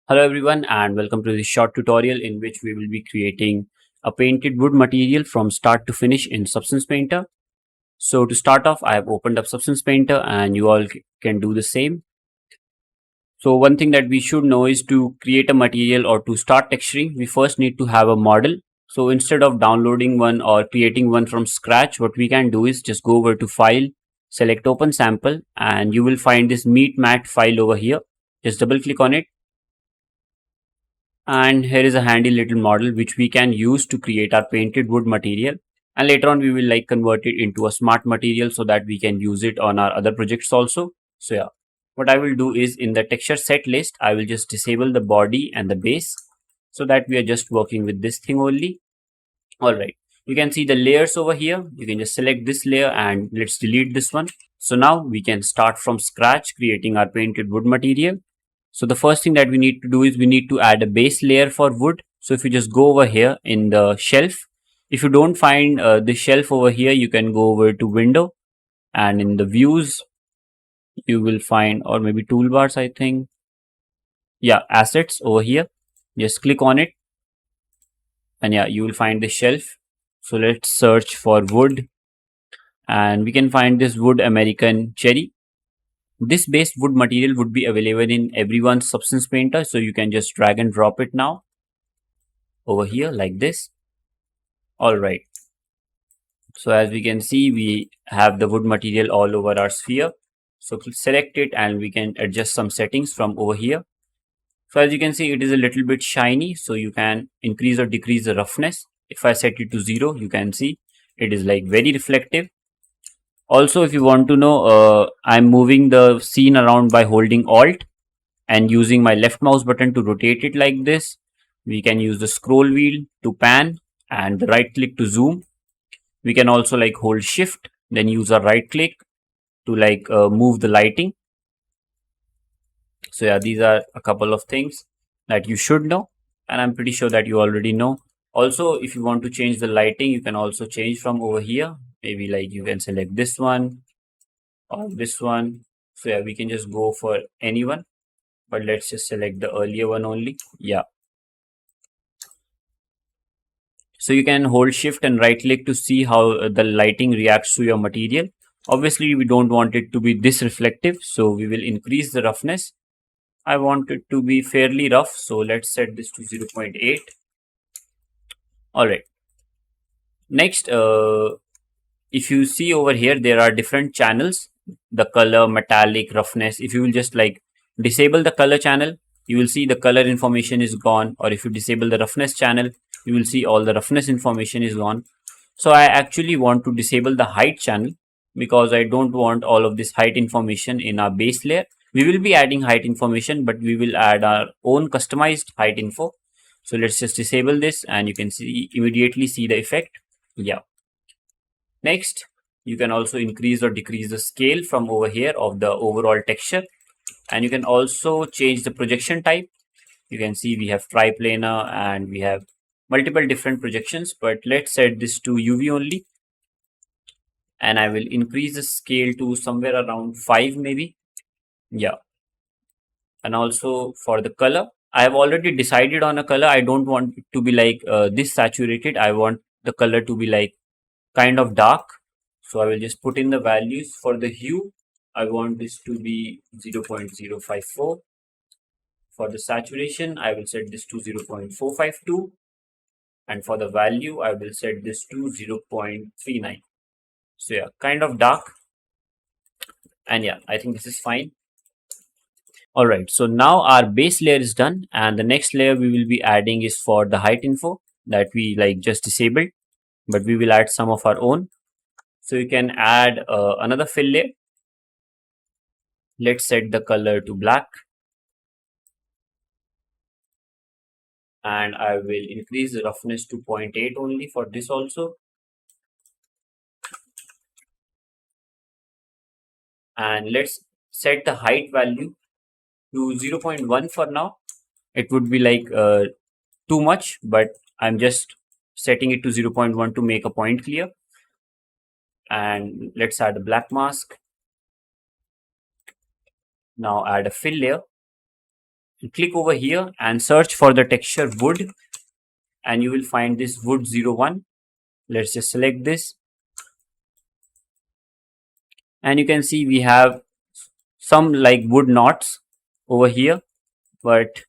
Hello everyone and welcome to this short tutorial in which we will be creating a painted wood material from start to finish in Substance Painter. So to start off, I have opened up Substance Painter and you all can do the same. So one thing that we should know is to create a material or to start texturing, we first need to have a model. So instead of downloading one or creating one from scratch, what we can do is just go over to File, select Open Sample, and you will find this Meat Mat file over here. Just double click on it, and here is a handy little model which we can use to create our painted wood material, and later on we will convert it into a smart material so that we can use it on our other projects also. So yeah, what I will do is in the texture set list I will just disable the body and the base so that we are just working with this thing only. All right, you can see the layers over here. You can just select this layer and let's delete this one. So now we can start from scratch creating our painted wood material. So the first thing that we need to do is we need to add a base layer for wood. So if you just go over here in the shelf, if you don't find the shelf over here, you can go over to window, and in the views you will find, or maybe toolbars, I think. Yeah, assets over here. Just click on it and yeah, you will find the shelf. So let's search for wood and we can find this wood American cherry. This base wood material would be available in everyone's Substance Painter, so you can just drag and drop it now over here like this. All right, so as we can see, we have the wood material all over our sphere. So select it and we can adjust some settings from over here. So as you can see, it is a little bit shiny, so you can increase or decrease the roughness. If I set it to 0, you can see it is like very reflective. Also, if you want to know, I'm moving the scene around by holding Alt and using my left mouse button to rotate it like this. We can use the scroll wheel to pan and the right click to zoom. We can also hold shift, then use our right click to move the lighting. So yeah, these are a couple of things that you should know, and I'm pretty sure that you already know. Also, if you want to change the lighting, you can also change from over here. Maybe you can select this one or this one. So yeah, we can just go for anyone, but let's just select the earlier one only. Yeah. So you can hold shift and right click to see how the lighting reacts to your material. Obviously, we don't want it to be this reflective, so we will increase the roughness. I want it to be fairly rough, so let's set this to 0.8. All right. Next, if you see over here, there are different channels, the color, metallic, roughness. If you will just disable the color channel, you will see the color information is gone, or if you disable the roughness channel, you will see all the roughness information is gone. So I actually want to disable the height channel because I don't want all of this height information in our base layer. We will be adding height information, but we will add our own customized height info. So let's just disable this and you can see immediately see the effect. Yeah. Next, you can also increase or decrease the scale from over here of the overall texture, and you can also change the projection type. You can see we have triplanar and we have multiple different projections, but let's set this to UV only, and I will increase the scale to somewhere around 5 maybe. Yeah. And also for the color, I have already decided on a color. I don't want it to be this saturated. I want the color to be kind of dark. So I will just put in the values. For the hue, I want this to be 0.054. For the saturation, I will set this to 0.452. And for the value, I will set this to 0.39. So yeah, kind of dark. And yeah, I think this is fine. All right, so now our base layer is done, and the next layer we will be adding is for the height info that we just disabled, but we will add some of our own. So you can add another fill layer. Let's set the color to black, and I will increase the roughness to 0.8 only for this also. And let's set the height value to 0.1 for now. It would be too much, but I'm just setting it to 0.1 to make a point clear. And let's add a black mask. Now add a fill layer. click over here and search for the texture wood, and you will find this wood 01. Let's just select this, and you can see we have some like wood knots over here, but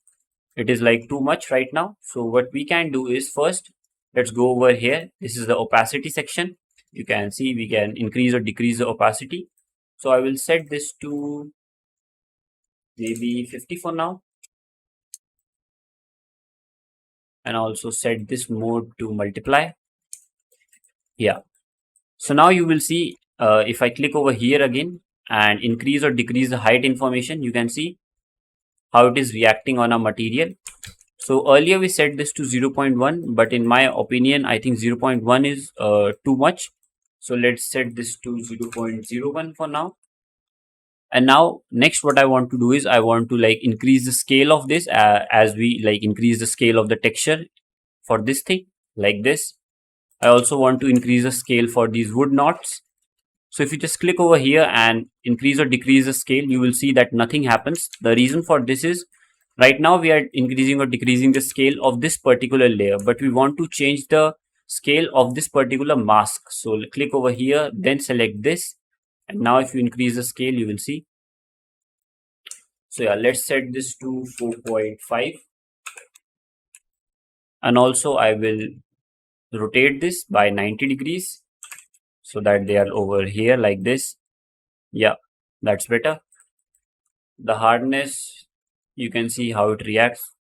it is like too much right now. So what we can do is, first let's go over here. This is the opacity section. You can see we can increase or decrease the opacity. So I will set this to maybe 50 for now, and also set this mode to multiply. Yeah. So now you will see, if I click over here again and increase or decrease the height information, you can see how it is reacting on our material. So earlier we set this to 0.1, but in my opinion, I think 0.1 is too much. So let's set this to 0.01 for now. And now next what I want to do is I want to like increase the scale of this, as we like increase the scale of the texture for this thing like this. I also want to increase the scale for these wood knots. So if you just click over here and increase or decrease the scale, you will see that nothing happens. The reason for this is, right now we are increasing or decreasing the scale of this particular layer, but we want to change the scale of this particular mask. So click over here, then select this. And now if you increase the scale, you will see. So yeah, let's set this to 4.5. And also I will rotate this by 90 degrees so that they are over here like this. Yeah, that's better. The hardness, you can see how it reacts.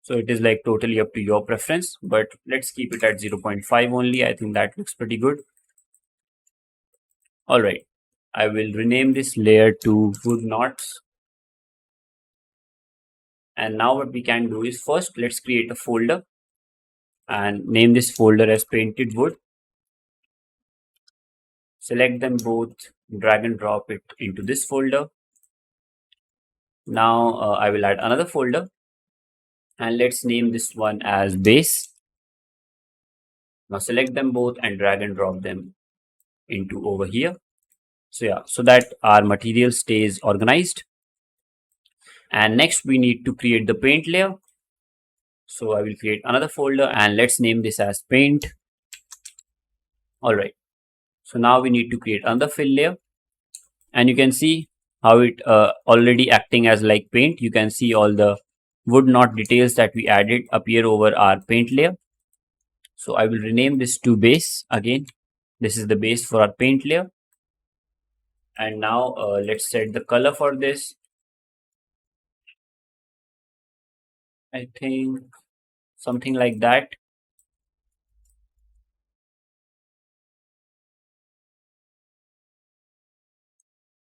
So it is like totally up to your preference, but let's keep it at 0.5 only. I think that looks pretty good. All right, I will rename this layer to wood knots. And now what we can do is, first let's create a folder and name this folder as painted wood. Select them both, drag and drop it into this folder. Now I will add another folder, and let's name this one as base. Now select them both and drag and drop them into over here. So yeah, so that our material stays organized. And next we need to create the paint layer. So I will create another folder and let's name this as paint. All right. So now we need to create another fill layer, and you can see how it already acting as like paint. You can see all the wood knot details that we added appear over our paint layer. So I will rename this to base again. This is the base for our paint layer. And now let's set the color for this. I think something like that.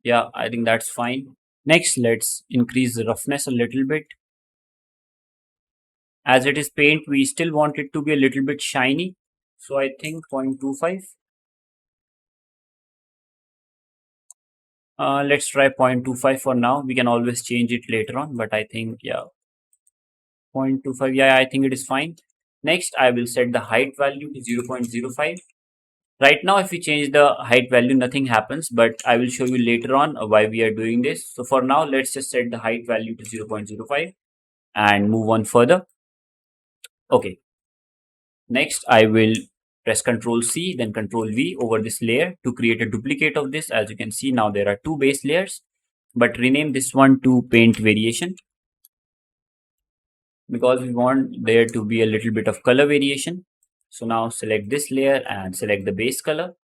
Yeah, I think that's fine. Next, let's increase the roughness a little bit. As it is paint, we still want it to be a little bit shiny. So I think 0.25. Let's try 0.25 for now. We can always change it later on, but I think, yeah, 0.25. Yeah, I think it is fine. Next, I will set the height value to 0.05. Right now, if we change the height value, nothing happens, but I will show you later on why we are doing this. So for now, let's just set the height value to 0.05 and move on further. Okay. Next, I will press Ctrl C, then Ctrl V over this layer to create a duplicate of this. As you can see, now there are two base layers, but rename this one to paint variation, because we want there to be a little bit of color variation. So now select this layer and select the base color,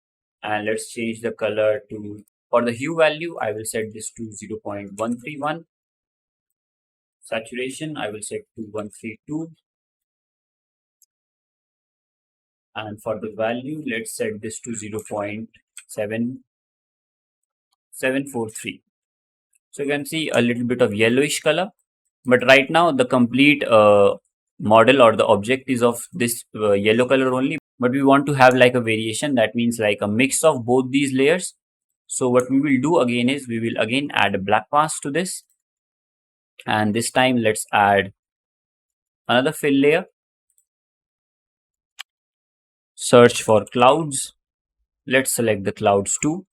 and let's change the color to, for the hue value, I will set this to 0.131. Saturation, I will set to 132. And for the value, let's set this to 0.7743. So you can see a little bit of yellowish color, but right now the complete model or the object is of this yellow color only, but we want to have like a variation, that means like a mix of both these layers. So what we will do again is we will again add a black mask to this, and this time let's add another fill layer. Search for clouds. Let's select the clouds too,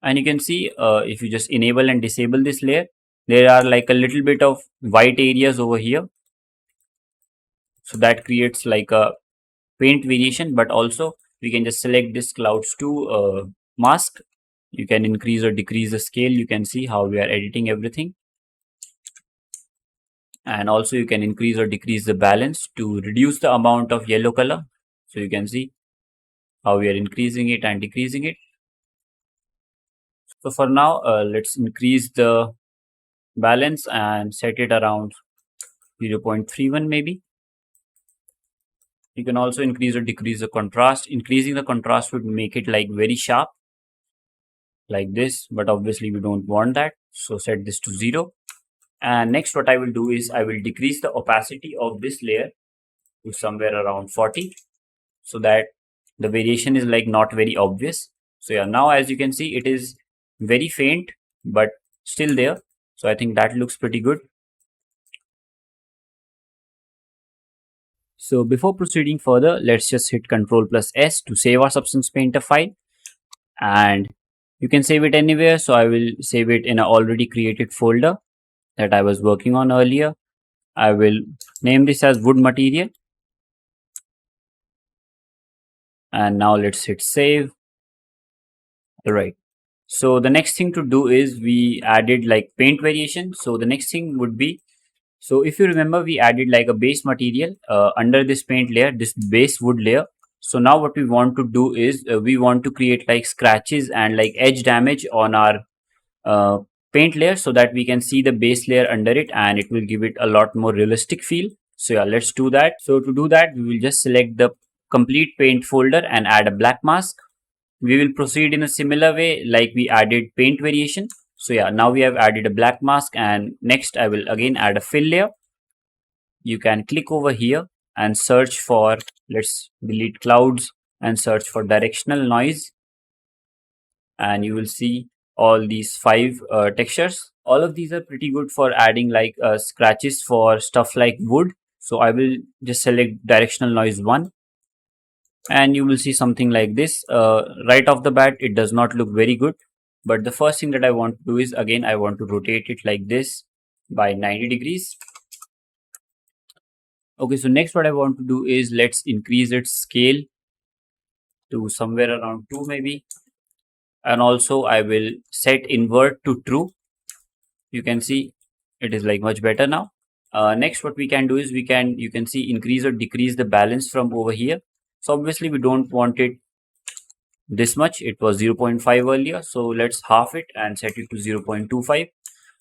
and you can see if you just enable and disable this layer, there are like a little bit of white areas over here. So that creates like a paint variation, but also we can just select this clouds to mask. You can increase or decrease the scale. You can see how we are editing everything. And also you can increase or decrease the balance to reduce the amount of yellow color. So you can see how we are increasing it and decreasing it. So for now, let's increase the balance and set it around 0.31 maybe. You can also increase or decrease the contrast. Increasing the contrast would make it like very sharp like this, but obviously we don't want that. So set this to 0. And next what I will do is I will decrease the opacity of this layer to somewhere around 40, so that the variation is like not very obvious. So yeah, now as you can see, it is very faint, but still there. So I think that looks pretty good. So before proceeding further, let's just hit Ctrl plus S to save our Substance Painter file. And you can save it anywhere. So I will save it in an already created folder that I was working on earlier. I will name this as wood material. And now let's hit save. Alright. So the next thing to do is we added like paint variation. So the next thing would be, so if you remember, we added like a base material under this paint layer, this base wood layer. So now what we want to do is we want to create like scratches and like edge damage on our uh, paint layer, so that we can see the base layer under it and it will give it a lot more realistic feel. So yeah, let's do that. So to do that, we will just select the complete paint folder and add a black mask. We will proceed in a similar way like we added paint variation. So yeah, now we have added a black mask, and next I will again add a fill layer. You can click over here and search for, let's delete clouds and search for directional noise, and you will see all these five textures. All of these are pretty good for adding like scratches for stuff like wood. So I will just select directional noise 1, and you will see something like this. Right off the bat, it does not look very good, but the first thing that I want to do is, again, I want to rotate it like this by 90 degrees. Okay, so next what I want to do is, let's increase its scale to somewhere around 2 maybe, and also I will set invert to true. You can see it is like much better now. Next what we can do is, you can see increase or decrease the balance from over here. So obviously we don't want it this much. It was 0.5 earlier, so let's half it and set it to 0.25.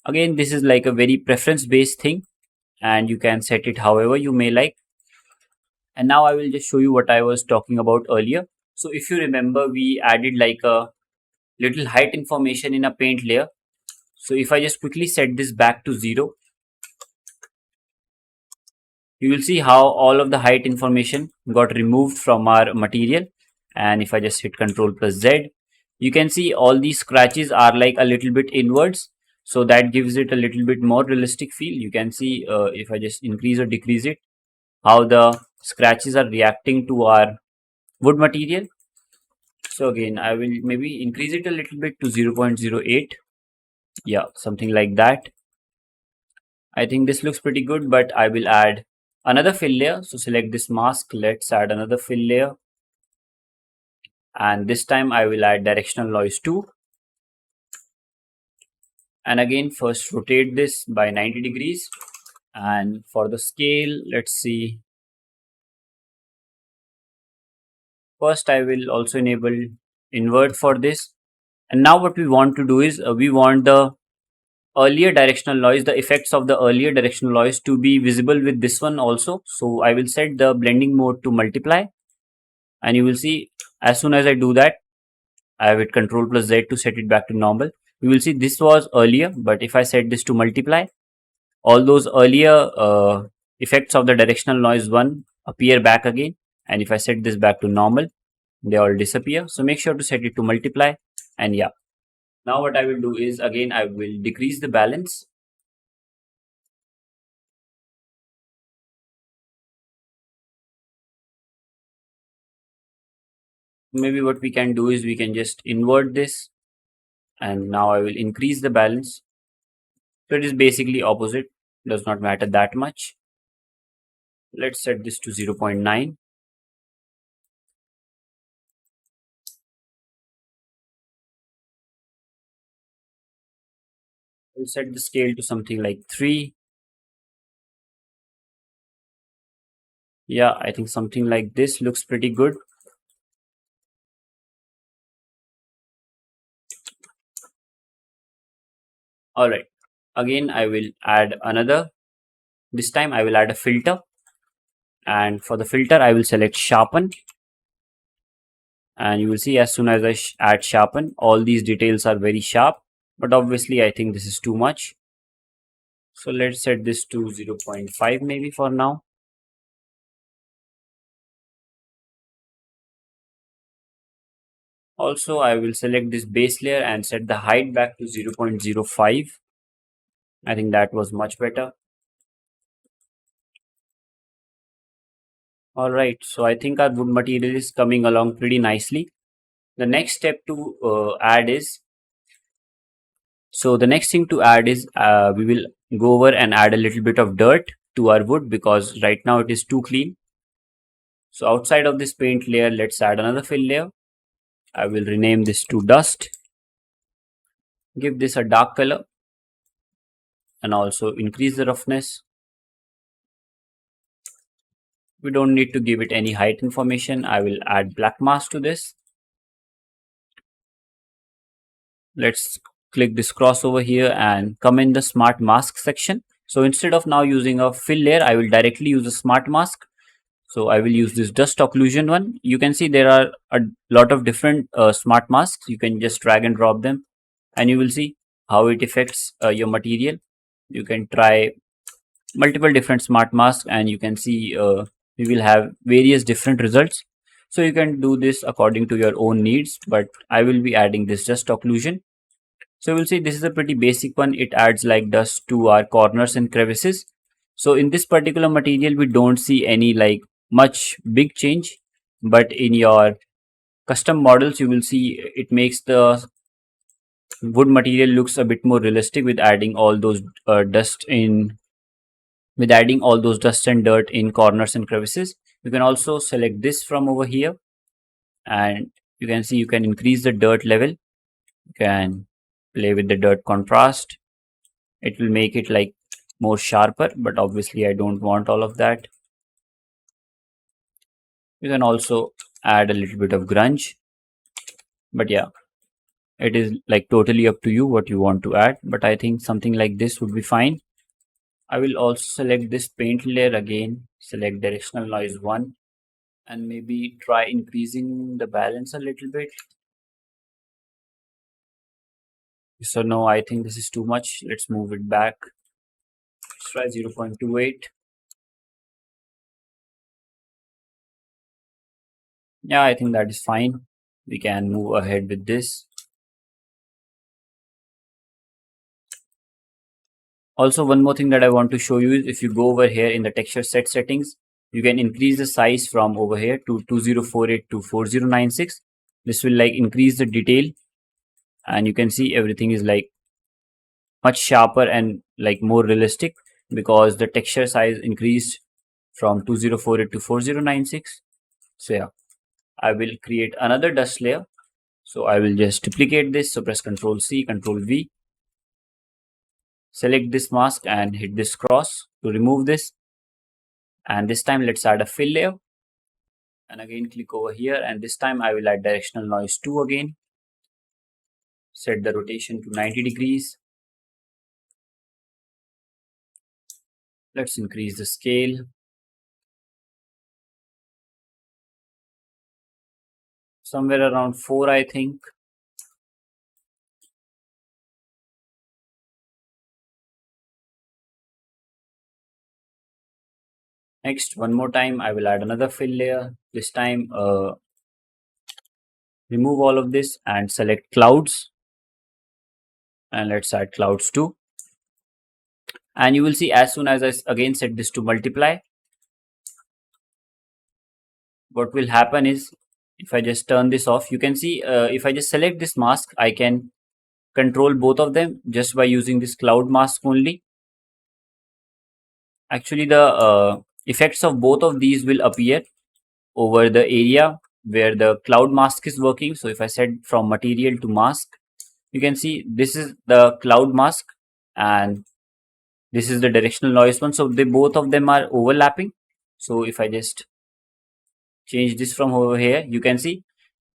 Again, this is like a very preference based thing, and you can set it however you may like. And now I will just show you what I was talking about earlier. So if you remember, we added like a little height information in a paint layer. So if I just quickly set this back to 0, you will see how all of the height information got removed from our material. And if I just hit Ctrl plus Z, you can see all these scratches are like a little bit inwards. So that gives it a little bit more realistic feel. You can see if I just increase or decrease it, how the scratches are reacting to our wood material. So again, I will maybe increase it a little bit to 0.08. Yeah, something like that. I think this looks pretty good, but I will add another fill layer. So select this mask. Let's add another fill layer. And this time I will add directional noise 2. And again, first rotate this by 90 degrees. And for the scale, let's see. First, I will also enable invert for this. And now what we want to do is we want the earlier directional noise, the effects of the earlier directional noise to be visible with this one also. So I will set the blending mode to multiply, and you will see as soon as I do that, I have hit Ctrl plus Z to set it back to normal. You will see this was earlier, but if I set this to multiply, all those earlier effects of the directional noise 1 appear back again. And if I set this back to normal, they all disappear. So make sure to set it to multiply. And yeah, now what I will do is, again, I will decrease the balance. Maybe what we can do is we can just invert this, and now I will increase the balance So it is basically opposite, does not matter that much. Let's set this to 0.9. We'll set the scale to something like 3. Yeah, I think something like this looks pretty good. Alright, again I will add another. This time I will add a filter, and for the filter I will select sharpen, and you will see as soon as I add sharpen, all these details are very sharp, but obviously I think this is too much. So let's set this to 0.5 maybe for now. Also, I will select this base layer and set the height back to 0.05. I think that was much better. Alright, so I think our wood material is coming along pretty nicely. The next step to add is, the next thing to add is we will go over and add a little bit of dirt to our wood because right now it is too clean. So outside of this paint layer, let's add another fill layer. I will rename this to dust. Give this a dark color and also increase the roughness. We don't need to give it any height information. I will add black mask to this. Let's click this cross over here and come in the smart mask section. So instead of now using a fill layer, I will directly use a smart mask. So I will use this dust occlusion one. You can see there are a lot of different smart masks. You can just drag and drop them and you will see how it affects your material. You can try multiple different smart masks and you can see we will have various different results. So you can do this according to your own needs, but I will be adding this dust occlusion. So we'll see this is a pretty basic one. It adds like dust to our corners and crevices. So in this particular material, we don't see any like much big change, but in your custom models, you will see it makes the wood material looks a bit more realistic with adding all those dust in with adding all those dust and dirt in corners and crevices. You can also select this from over here and you can see you can increase the dirt level. You can play with the dirt contrast. It will make it like more sharper, but obviously I don't want all of that. You can also add a little bit of grunge, but yeah, it is like totally up to you what you want to add, but I think something like this would be fine. I will also select this paint layer again, select directional noise 1 and maybe try increasing the balance a little bit. So no, I think this is too much. Let's move it back. Let's try 0.28. Yeah, I think that is fine. We can move ahead with this. Also, one more thing that I want to show you is if you go over here in the texture set settings, you can increase the size from over here to 2048 to 4096. This will like increase the detail and you can see everything is like much sharper and like more realistic because the texture size increased from 2048 to 4096. So yeah, I will create another dust layer. So I will just duplicate this. So press Ctrl C, Ctrl V. Select this mask and hit this cross to remove this. And this time let's add a fill layer. And again click over here and this time I will add directional noise 2 again. Set the rotation to 90 degrees. Let's increase the scale. Somewhere around 4 I think. Next, one more time I will add another fill layer. This time remove all of this and select clouds. And let's add clouds too. And you will see as soon as I again set this to multiply, what will happen is if I just turn this off, you can see if I just select this mask, I can control both of them just by using this cloud mask only. Actually, the effects of both of these will appear over the area where the cloud mask is working. So if I set from material to mask, you can see this is the cloud mask and this is the directional noise one. So they both of them are overlapping. So if I just change this from over here, you can see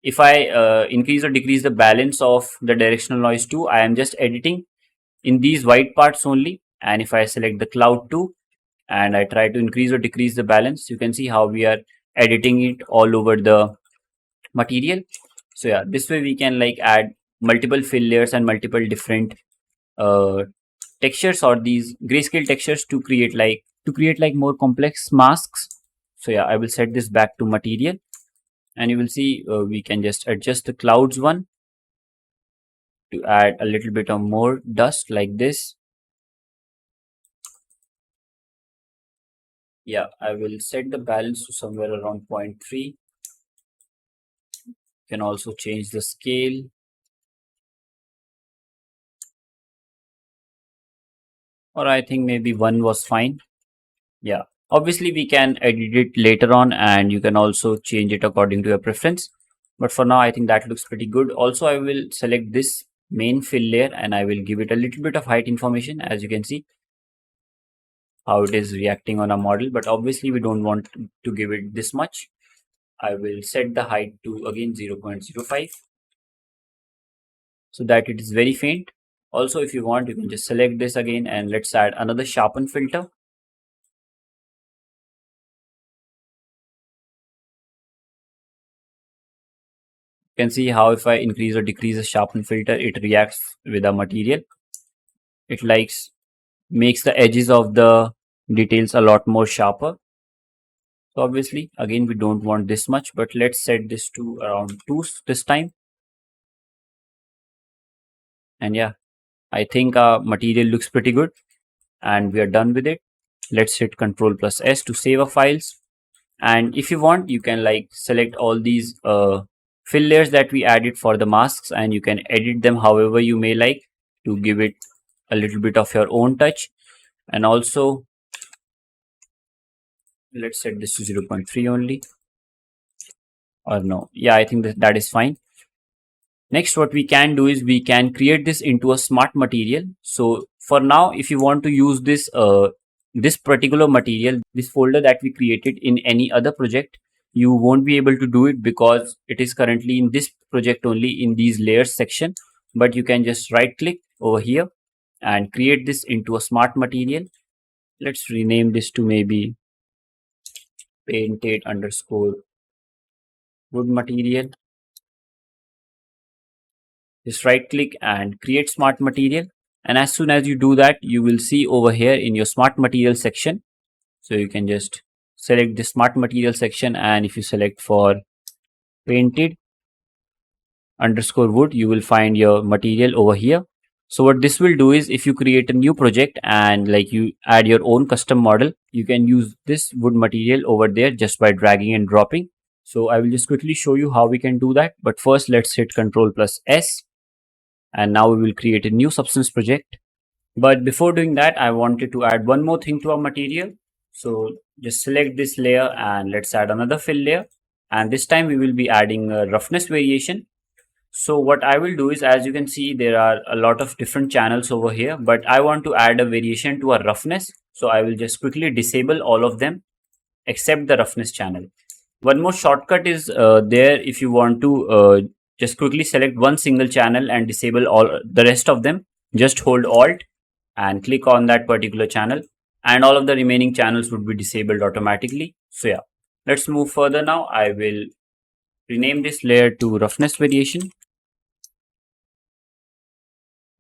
if I increase or decrease the balance of the directional noise 2, I am just editing in these white parts only. And if I select the cloud 2 and I try to increase or decrease the balance, you can see how we are editing it all over the material. So yeah, this way we can like add multiple fill layers and multiple different uh, textures or these grayscale textures to create like more complex masks. So yeah, I will set this back to material and you will see we can just adjust the clouds one to add a little bit of more dust like this. Yeah, I will set the balance to somewhere around 0.3. You can also change the scale, or I think maybe 1 was fine. Yeah, obviously we can edit it later on and you can also change it according to your preference. But for now, I think that looks pretty good. Also, I will select this main fill layer and I will give it a little bit of height information. As you can see how it is reacting on a model, but obviously we don't want to give it this much. I will set the height to again 0.05 so that it is very faint. Also, if you want, you can just select this again and let's add another sharpen filter. You can see how if I increase or decrease the sharpen filter, it reacts with the material. It likes makes the edges of the details a lot more sharper. So obviously, again, we don't want this much, but let's set this to around 2 this time. And yeah, I think our material looks pretty good and we are done with it. Let's hit Ctrl plus S to save our files. And if you want, you can like select all these fill layers that we added for the masks and you can edit them however you may like to give it a little bit of your own touch. And also, let's set this to 0.3 only. Or no, yeah, I think that is fine. Next, what we can do is we can create this into a smart material. So for now, if you want to use this particular material, this folder that we created in any other project, you won't be able to do it because it is currently in this project only in these layers section. But you can just right click over here and create this into a smart material. Let's rename this to maybe painted underscore wood material. Just right click and create smart material. And as soon as you do that, you will see over here in your smart material section. So you can just select the smart material section. And if you select for painted underscore wood, you will find your material over here. So what this will do is if you create a new project and like you add your own custom model, you can use this wood material over there just by dragging and dropping. So I will just quickly show you how we can do that. But first let's hit Ctrl plus S. And now we will create a new substance project. But before doing that, I wanted to add one more thing to our material. So just select this layer and let's add another fill layer. And this time we will be adding a roughness variation. So what I will do is, as you can see, there are a lot of different channels over here, but I want to add a variation to our roughness. So I will just quickly disable all of them except the roughness channel. One more shortcut is there if you want to just quickly select one single channel and disable all the rest of them. Just hold Alt and click on that particular channel and all of the remaining channels would be disabled automatically. So yeah, let's move further now. I will rename this layer to roughness variation.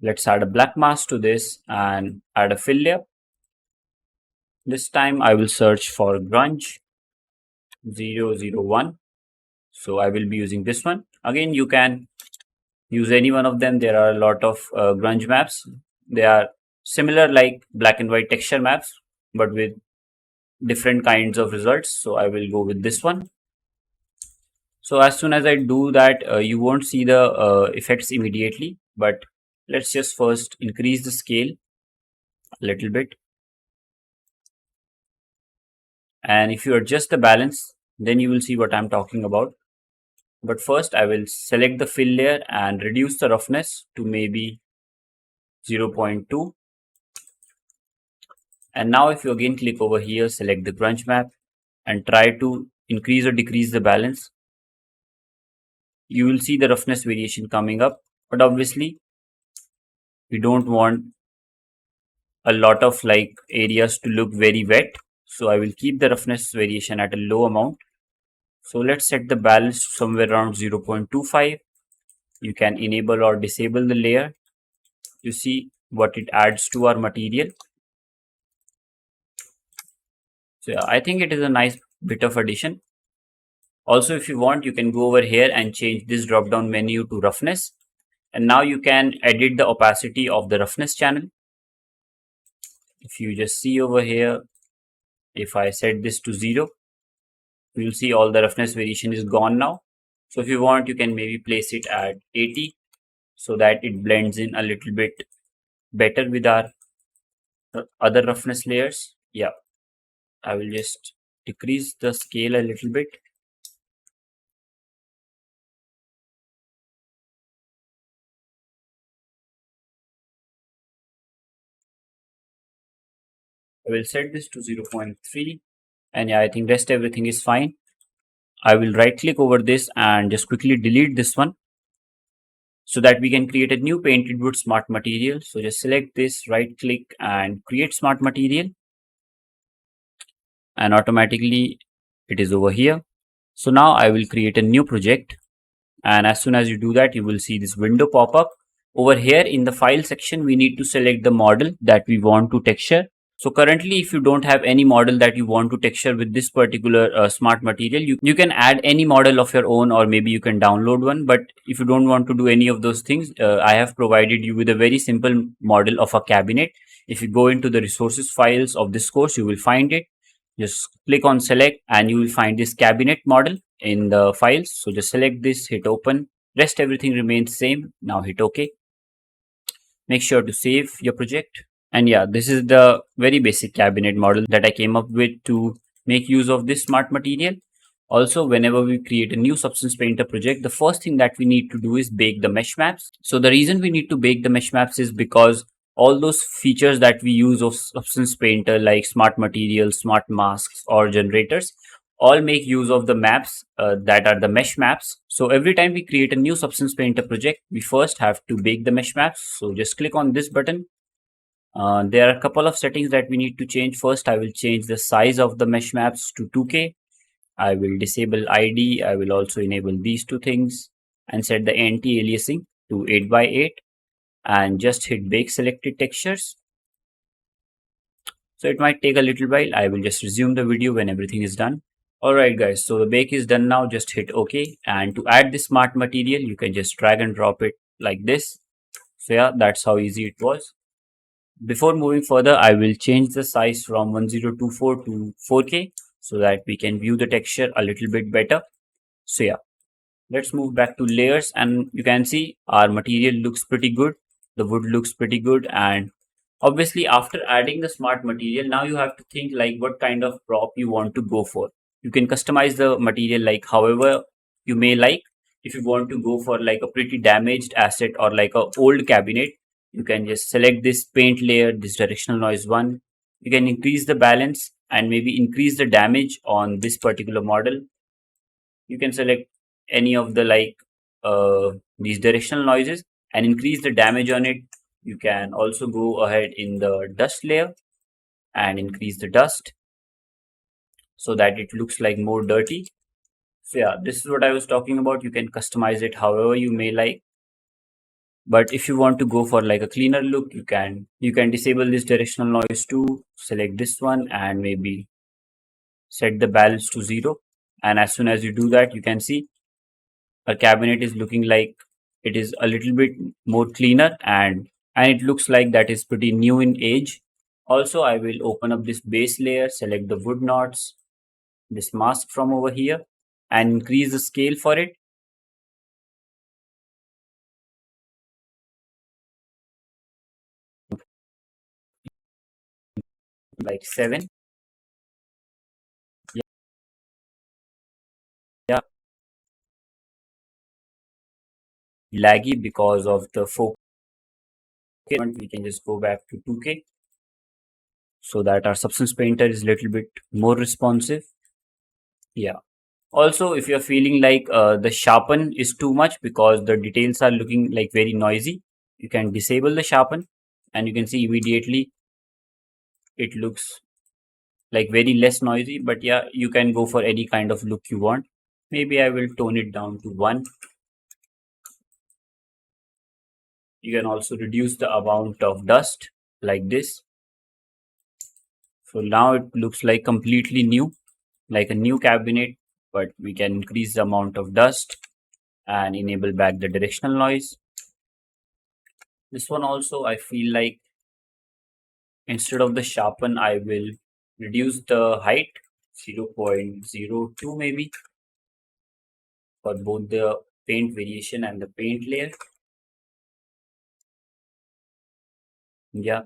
Let's add a black mask to this and add a fill layer. This time I will search for grunge 001. So I will be using this one. Again, you can use any one of them. There are a lot of grunge maps. They are similar like black and white texture maps, but with different kinds of results. So I will go with this one. So as soon as I do that, you won't see the effects immediately, but Let's just first increase the scale a little bit. And if you adjust the balance, then you will see what I'm talking about. But first I will select the fill layer and reduce the roughness to maybe 0.2. And now if you again click over here, select the grunge map and try to increase or decrease the balance, you will see the roughness variation coming up. But obviously we don't want a lot of like areas to look very wet. So I will keep the roughness variation at a low amount. So let's set the balance somewhere around 0.25. You can enable or disable the layer to see what it adds to our material. So yeah, I think it is a nice bit of addition. Also, if you want, you can go over here and change this drop down menu to roughness. And now you can edit the opacity of the roughness channel. If you just see over here, if I set this to 0, you'll see all the roughness variation is gone now. So if you want, you can maybe place it at 80 so that it blends in a little bit better with our other roughness layers. Yeah, I will just decrease the scale a little bit. I will set this to 0.3, and yeah, I think rest everything is fine. I will right click over this and just quickly delete this one so that we can create a new painted wood smart material. So just select this, right click and create smart material, and automatically it is over here. So now I will create a new project, and as soon as you do that, you will see this window pop up. Over here in the file section, we need to select the model that we want to texture. So currently, if you don't have any model that you want to texture with this particular smart material, you can add any model of your own, or maybe you can download one. But if you don't want to do any of those things, I have provided you with a very simple model of a cabinet. If you go into the resources files of this course, you will find it. Just click on select and you will find this cabinet model in the files. So just select this, hit open. Rest everything remains same. Now hit OK. Make sure to save your project. And yeah, this is the very basic cabinet model that I came up with to make use of this smart material. Also, whenever we create a new Substance Painter project, the first thing that we need to do is bake the mesh maps. So the reason we need to bake the mesh maps is because all those features that we use of Substance Painter like smart materials, smart masks or generators all make use of the maps that are the mesh maps. So every time we create a new Substance Painter project, we first have to bake the mesh maps. So just click on this button. There are a couple of settings that we need to change. First, I will change the size of the mesh maps to 2K. I will disable ID. I will also enable these two things and set the anti-aliasing to 8 by 8 and just hit bake selected textures. So it might take a little while. I will just resume the video when everything is done. Alright guys, so the bake is done now. Just hit OK. And to add this smart material, you can just drag and drop it like this. So yeah, that's how easy it was. Before moving further, I will change the size from 1024 to 4K so that we can view the texture a little bit better. So yeah, let's move back to layers, and you can see our material looks pretty good. The wood looks pretty good, and obviously after adding the smart material, now you have to think like what kind of prop you want to go for. You can customize the material like however you may like. If you want to go for like a pretty damaged asset or like a old cabinet, you can just select this paint layer, this directional noise one. You can increase the balance and maybe increase the damage on this particular model. You can select any of the like these directional noises and increase the damage on it. You can also go ahead in the dust layer and increase the dust so that it looks like more dirty. So yeah, this is what I was talking about. You can customize it however you may like. But if you want to go for like a cleaner look, you can disable this directional noise too. Select this one and maybe set the balance to 0. And as soon as you do that, you can see a cabinet is looking like it is a little bit more cleaner, and it looks like that is pretty new in age. Also, I will open up this base layer, select the wood knots, this mask from over here, and increase the scale for it. like 7. Yeah, laggy because of the 4K. We can just go back to 2K so that our Substance Painter is a little bit more responsive. Yeah. Also, if you're feeling like the sharpen is too much because the details are looking like very noisy, you can disable the sharpen and you can see immediately it looks like very less noisy. But yeah, you can go for any kind of look you want. Maybe I will tone it down to 1. You can also reduce the amount of dust like this. So now it looks like completely new, like a new cabinet, but we can increase the amount of dust and enable back the directional noise. This one also, I feel like instead of the sharpen, I will reduce the height 0.02 maybe for both the paint variation and the paint layer. Yeah,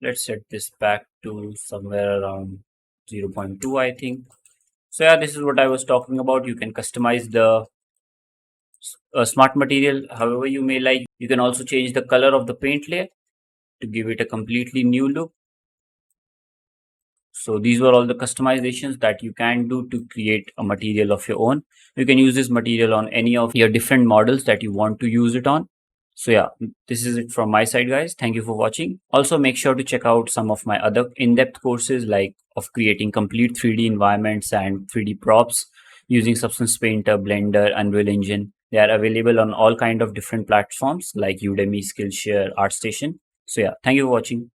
let's set this back to somewhere around 0.2, I think. So yeah, this is what I was talking about. You can customize the smart material however you may like. You can also change the color of the paint layer to give it a completely new look. So these were all the customizations that you can do to create a material of your own. You can use this material on any of your different models that you want to use it on. So yeah, this is it from my side, guys. Thank you for watching. Also make sure to check out some of my other in-depth courses like of creating complete 3D environments and 3D props using Substance Painter, Blender, Unreal Engine. They are available on all kind of different platforms like Udemy, Skillshare, ArtStation. So yeah, thank you for watching.